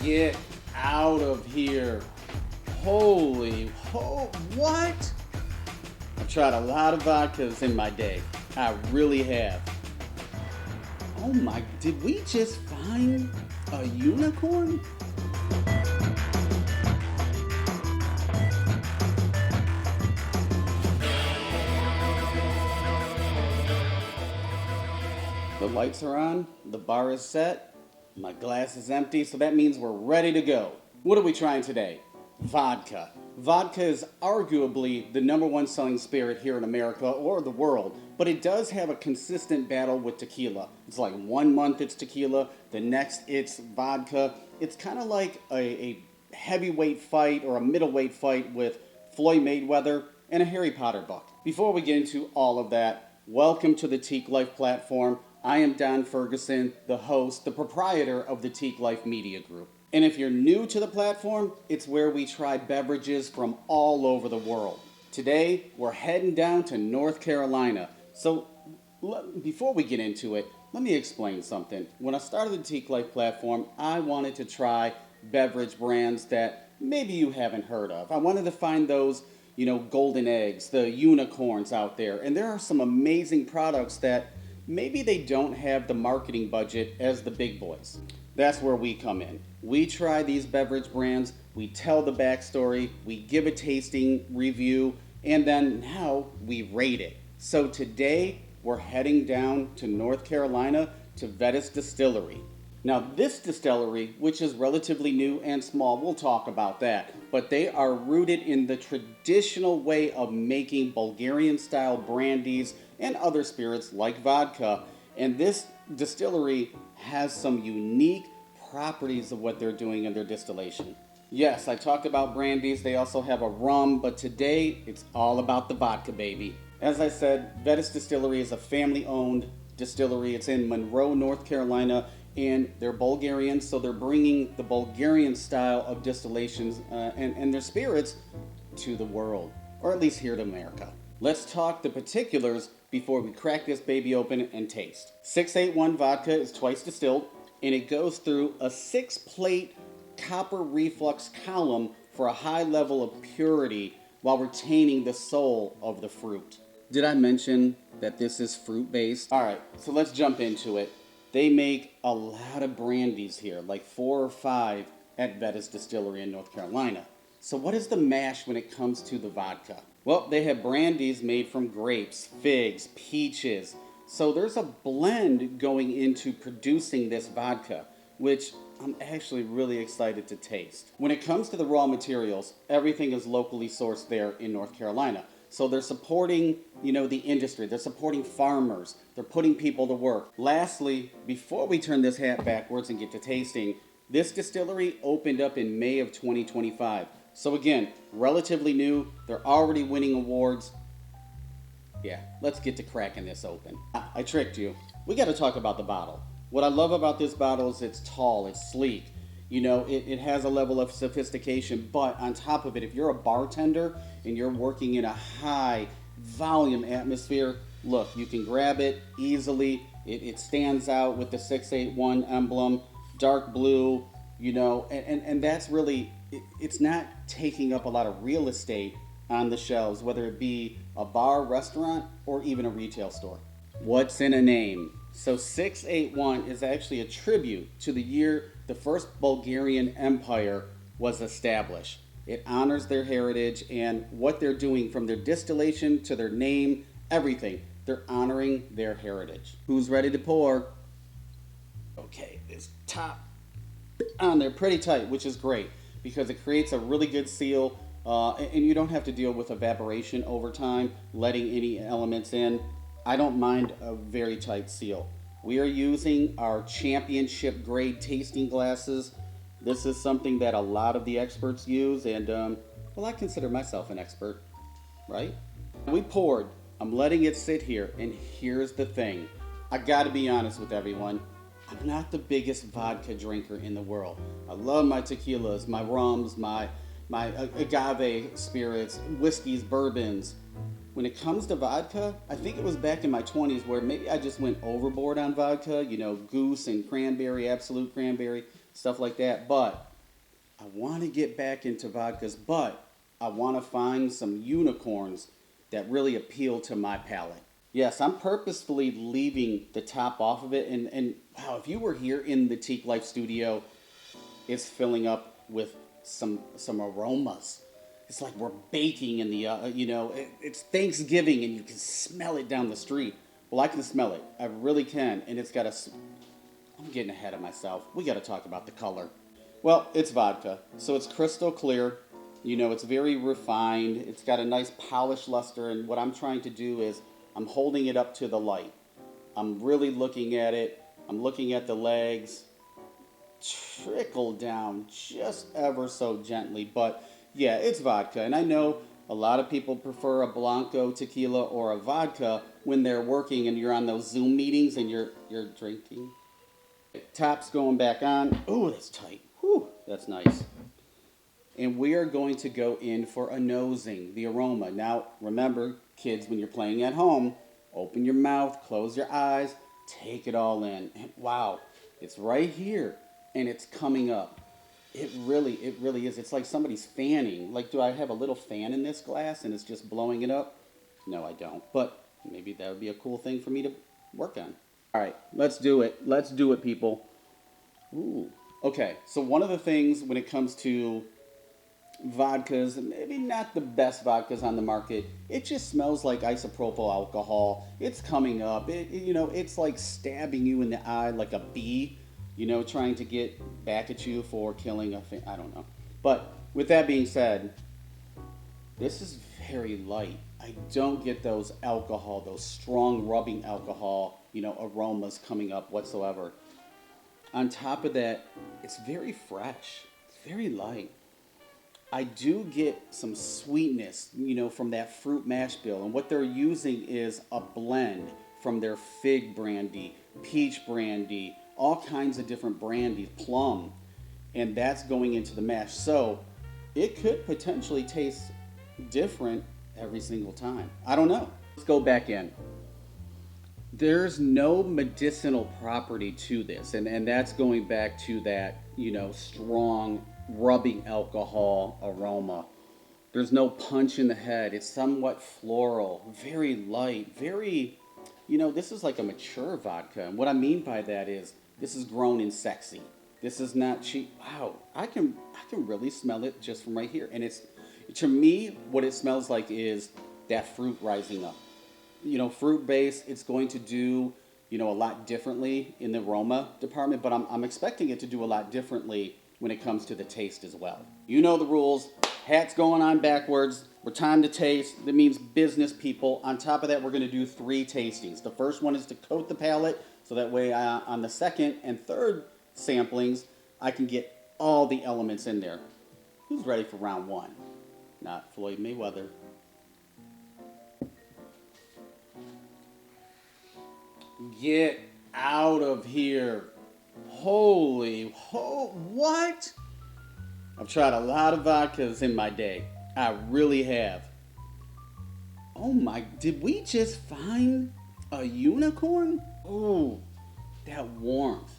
Get out of here. What? I've tried a lot of vodkas in my day. I really have. Oh my, did we just find a unicorn? The lights are on, the bar is set, my glass is empty, so that means we're ready to go. What are we trying today? Vodka. Vodka is arguably the #1 selling spirit here in America or the world, but it does have a consistent battle with tequila. It's like 1 month it's tequila, the next it's vodka. It's kind of like a heavyweight fight or a middleweight fight with Floyd Mayweather and a Harry Potter book. Before we get into all of that, welcome to the Teeqlife platform. I am Don Ferguson, the host, the proprietor of the Teeqlife Media Group. And if you're new to the platform, it's where we try beverages from all over the world. Today, we're heading down to North Carolina. So before we get into it, let me explain something. When I started the Teeqlife platform, I wanted to try beverage brands that maybe you haven't heard of. I wanted to find those, golden eggs, the unicorns out there. And there are some amazing products that maybe they don't have the marketing budget as the big boys. That's where we come in. We try these beverage brands, we tell the backstory, we give a tasting review, and then now we rate it. So today we're heading down to North Carolina to Vettice Distillery. Now this distillery, which is relatively new and small, we'll talk about that, but they are rooted in the traditional way of making Bulgarian style brandies and other spirits like vodka. And this distillery has some unique properties of what they're doing in their distillation. Yes, I talked about brandies. They also have a rum, but today it's all about the vodka, baby. As I said, Vettice Distillery is a family-owned distillery. It's in Monroe, North Carolina, and they're Bulgarian, so they're bringing the Bulgarian style of distillations and their spirits to the world, or at least here to America. Let's talk the particulars before we crack this baby open and taste. 681 vodka is twice distilled, and it goes through a 6-plate copper reflux column for a high level of purity while retaining the soul of the fruit. Did I mention that this is fruit-based? All right, so let's jump into it. They make a lot of brandies here, like 4 or 5 at Vettice Distillery in North Carolina. So what is the mash when it comes to the vodka? Well, they have brandies made from grapes, figs, peaches. So there's a blend going into producing this vodka, which I'm actually really excited to taste. When it comes to the raw materials, everything is locally sourced there in North Carolina. So they're supporting, the industry. They're supporting farmers. They're putting people to work. Lastly, before we turn this hat backwards and get to tasting, this distillery opened up in May of 2025. So again, relatively new. They're already winning awards. Yeah, let's get to cracking this open. I tricked you. We got to talk about the bottle. What I love about this bottle is it's tall, it's sleek. It has a level of sophistication, but on top of it, if you're a bartender and you're working in a high volume atmosphere, look, you can grab it easily. It stands out with the 681 emblem, dark blue, and that's really, it's not taking up a lot of real estate on the shelves, whether it be a bar, restaurant, or even a retail store. What's in a name? So 681 is actually a tribute to the year the first Bulgarian Empire was established. It honors their heritage and what they're doing from their distillation to their name, everything. They're honoring their heritage. Who's ready to pour? Okay, this top on there pretty tight, which is great because it creates a really good seal. And you don't have to deal with evaporation over time, letting any elements in. I don't mind a very tight seal. We are using our championship grade tasting glasses. This is something that a lot of the experts use, and I consider myself an expert, right? We poured. I'm letting it sit here, and here's the thing. I gotta be honest with everyone. I'm not the biggest vodka drinker in the world. I love my tequilas, my rums, my agave spirits, whiskeys, bourbons. When it comes to vodka, I think it was back in my 20s where maybe I just went overboard on vodka, goose and cranberry, absolute cranberry, stuff like that. But I want to get back into vodkas, but I want to find some unicorns that really appeal to my palate. Yes, I'm purposefully leaving the top off of it. And wow, if you were here in the Teeqlife studio, it's filling up with some aromas. It's like we're baking in the, it's Thanksgiving and you can smell it down the street. Well, I can smell it. I really can. And it's got a, I'm getting ahead of myself. We got to talk about the color. Well, it's vodka. So it's crystal clear. It's very refined. It's got a nice polished luster. And what I'm trying to do is I'm holding it up to the light. I'm really looking at it. I'm looking at the legs. Trickle down just ever so gently. But yeah, it's vodka. And I know a lot of people prefer a Blanco tequila or a vodka when they're working and you're on those Zoom meetings and you're drinking. Top's going back on. Oh, that's tight. Whew, that's nice. And we are going to go in for a nosing, the aroma. Now, remember, kids, when you're playing at home, open your mouth, close your eyes, take it all in. And wow, it's right here, and it's coming up. It really is. It's like somebody's fanning. Like, do I have a little fan in this glass and it's just blowing it up? No, I don't. But maybe that would be a cool thing for me to work on. All right, let's do it. Let's do it, people. Ooh. Okay, so one of the things when it comes to vodkas, maybe not the best vodkas on the market, it just smells like isopropyl alcohol. It's coming up. It's like stabbing you in the eye like a bee, trying to get back at you for killing a thing. I don't know. But with that being said, this is very light. I don't get those alcohol, those strong rubbing alcohol, aromas coming up whatsoever. On top of that, it's very fresh. It's very light. I do get some sweetness, from that fruit mash bill. And what they're using is a blend from their fig brandy, peach brandy, all kinds of different brandies, plum. And that's going into the mash. So it could potentially taste different every single time. I don't know. Let's go back in. There's no medicinal property to this. And that's going back to that, strong rubbing alcohol aroma. There's no punch in the head. It's somewhat floral, very light, very, this is like a mature vodka. And what I mean by that is this is grown in sexy. This is not cheap. Wow, I can really smell it just from right here. And it's, to me, what it smells like is that fruit rising up. Fruit base, it's going to do, a lot differently in the aroma department, but I'm expecting it to do a lot differently when it comes to the taste as well. You know the rules. Hat's going on backwards. We're time to taste. That means business, people. On top of that, we're going to do 3 tastings. The first one is to coat the palate, so that way on the second and third samplings, I can get all the elements in there. Who's ready for round 1? Not Floyd Mayweather. Get out of here. What? I've tried a lot of vodkas in my day. I really have. Oh my, did we just find a unicorn? Oh, that warmth.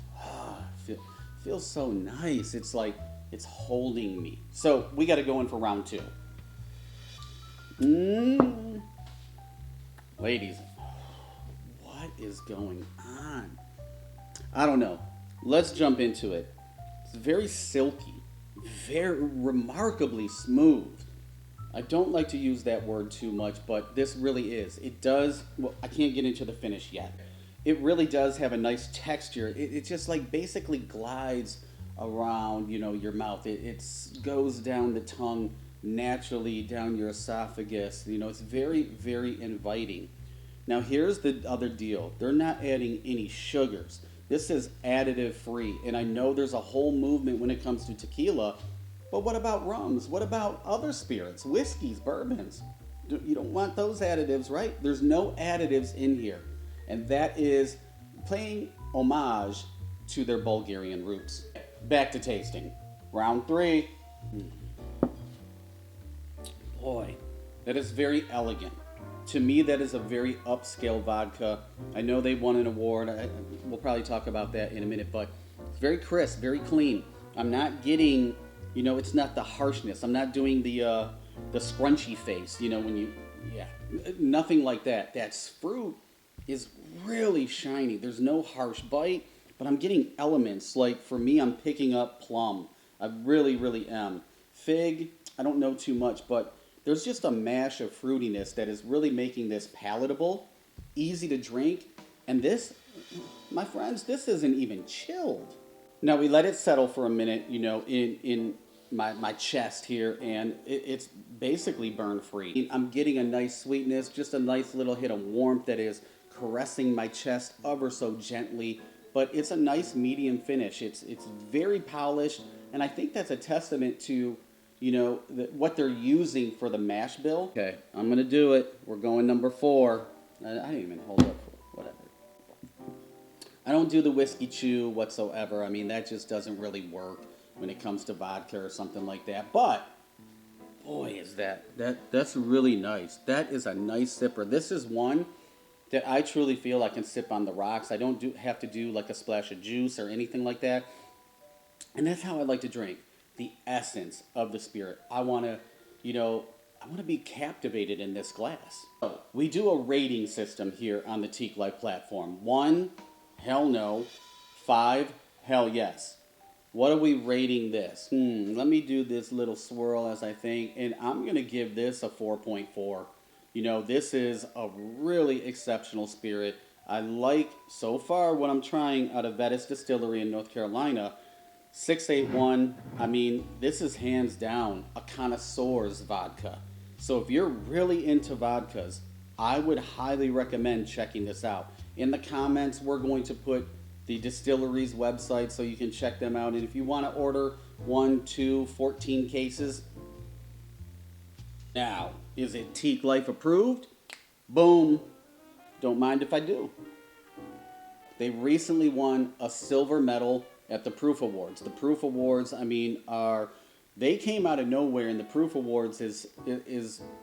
Feels so nice. It's like it's holding me. So we got to go in for round 2. Ladies, what is going on? I don't know. Let's jump into it. It's very silky, very remarkably smooth. I don't like to use that word too much, but this really is. It does, well, I can't get into the finish yet. It really does have a nice texture. It just like basically glides around, your mouth. It goes down the tongue naturally, down your esophagus. It's very, very inviting. Now here's the other deal. They're not adding any sugars. This is additive free, and I know there's a whole movement when it comes to tequila, but what about rums? What about other spirits, whiskeys, bourbons? You don't want those additives, right? There's no additives in here, and that is paying homage to their Bulgarian roots. Back to tasting. Round 3. Boy, that is very elegant. To me, that is a very upscale vodka. I know they won an award. We'll probably talk about that in a minute, but it's very crisp, very clean. I'm not getting You know, it's not the harshness. I'm not doing the scrunchy face, you know, when you, yeah, nothing like that. That fruit is really shiny. There's no harsh bite, but I'm getting elements. Like for me, I'm picking up plum. I really, really am. Fig, I don't know too much, but there's just a mash of fruitiness that is really making this palatable, easy to drink. And this, my friends, this isn't even chilled. Now we let it settle for a minute, you know, in my chest here, and it's basically burn free. I'm getting a nice sweetness, just a nice little hit of warmth that is caressing my chest ever so gently, but it's a nice medium finish. It's very polished, and I think that's a testament to, you know, what they're using for the mash bill. Okay, I'm gonna do it. We're going number 4. I didn't even hold up for whatever. I don't do the whiskey chew whatsoever. I mean, that just doesn't really work when it comes to vodka or something like that. But boy, is that's really nice. That is a nice sipper. This is one that I truly feel I can sip on the rocks. I don't have to do like a splash of juice or anything like that. And that's how I like to drink. The essence of the spirit. I want to, you know, I want to be captivated in this glass. So we do a rating system here on the Teeqlife platform. 1, hell no. 5, hell yes. What are we rating this? Let me do this little swirl as I think, and I'm going to give this a 4.4. You know, this is a really exceptional spirit. I like, so far, what I'm trying out of Vettice Distillery in North Carolina. 681, I mean, this is hands down a connoisseur's vodka. So if you're really into vodkas, I would highly recommend checking this out. In the comments, we're going to put the distillery's website so you can check them out. And if you want to order 1, 2, 14 cases, now, is it Teeqlife approved? Boom. Don't mind if I do. They recently won a silver medal at the Proof Awards. The Proof Awards, I mean, they came out of nowhere, and the Proof Awards is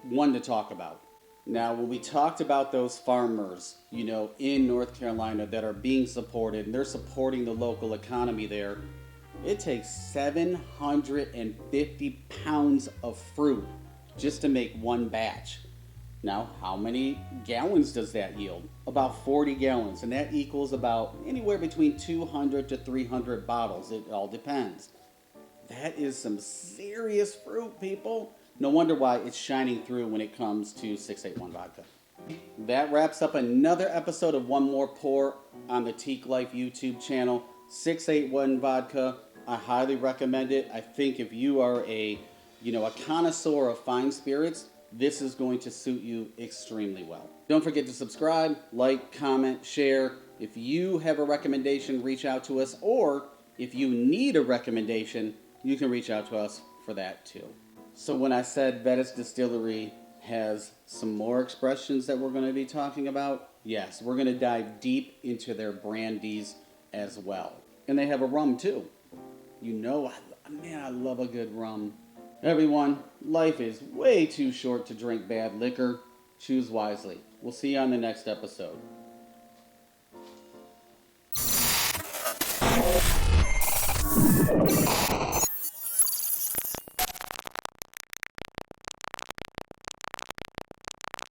one to talk about. Now, when we talked about those farmers, you know, in North Carolina that are being supported, and they're supporting the local economy there, it takes 750 pounds of fruit just to make one batch. Now, how many gallons does that yield? About 40 gallons, and that equals about anywhere between 200 to 300 bottles. It all depends. That is some serious fruit, people. No wonder why it's shining through when it comes to 681 vodka. That wraps up another episode of One More Pour on the Teeqlife YouTube channel. 681 vodka. I highly recommend it. I think if you are a connoisseur of fine spirits, this is going to suit you extremely well. Don't forget to subscribe, like, comment, share. If you have a recommendation, reach out to us. Or if you need a recommendation, you can reach out to us for that too. So when I said Vettice Distillery has some more expressions that we're going to be talking about, yes, we're going to dive deep into their brandies as well. And they have a rum too. You know, man, I love a good rum. Everyone, life is way too short to drink bad liquor. Choose wisely. We'll see you on the next episode.